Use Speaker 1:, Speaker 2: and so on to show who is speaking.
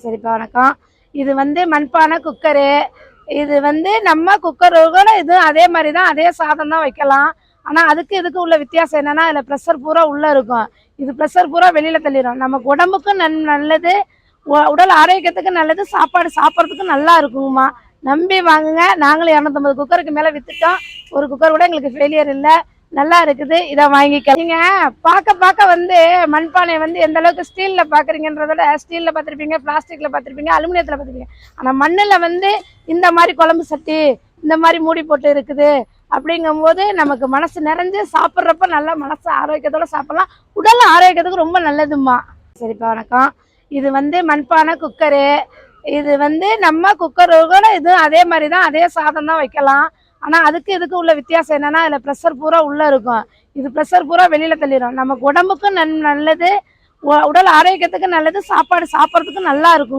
Speaker 1: சரிப்பா வணக்கம். இது மண்பானை குக்கரு. இது நம்ம குக்கரோட இது அதே மாதிரி தான், அதே சாதம் தான் வைக்கலாம். ஆனால் அதுக்கு இதுக்கு உள்ள வித்தியாசம் என்னன்னா, அதில் ப்ரெஷர் பூரா உள்ளே இருக்கும். இது ப்ரெஷர் பூரா வெளியில் தள்ளிடும். நமக்கு உடம்புக்கும் நல்லது, உடல் ஆரோக்கியத்துக்கு நல்லது, சாப்பாடு சாப்பிட்றதுக்கும் நல்லா இருக்குங்கம்மா. நம்பி வாங்குங்க. நாங்களும் 250 குக்கருக்கு மேலே விற்றுட்டோம். ஒரு குக்கர் கூட எங்களுக்கு ஃபெயிலியர் இல்லை. நல்லா இருக்குது. இதை வாங்கிக்க. நீங்கள் பார்க்க மண்பானை எந்த அளவுக்கு ஸ்டீலில் பார்க்குறீங்கன்றத விட ஸ்டீலில் பார்த்துருப்பீங்க, பிளாஸ்டிக்கில் பார்த்துருப்பீங்க, அலுமினியத்தில் பார்த்துருப்பீங்க. ஆனால் மண்ணில் இந்த மாதிரி குழம்பு சட்டி இந்த மாதிரி மூடி போட்டு இருக்குது. அப்படிங்கும்போது நமக்கு மனசு நிறைஞ்சு சாப்பிட்றப்ப நல்லா மனசு ஆரோக்கியத்தோடு சாப்பிட்லாம். உடல் ஆரோக்கியத்துக்கு ரொம்ப நல்லதும்மா. சரிப்பா வணக்கம். இது மண்பானை குக்கரு. இது நம்ம குக்கரோட இது அதே மாதிரி தான், அதே சாதம் தான் வைக்கலாம். ஆனால் அதுக்கு இதுக்கு உள்ள வித்தியாசம் என்னன்னா, அதில் ப்ரெஷர் பூரா உள்ளே இருக்கும். இது ப்ரெஷர் பூரா வெளியில் தள்ளிடும். நமக்கு உடம்புக்கும் நல்லது, உடல் ஆரோக்கியத்துக்கு நல்லது, சாப்பாடு சாப்பிட்றதுக்கும் நல்லா இருக்கும்.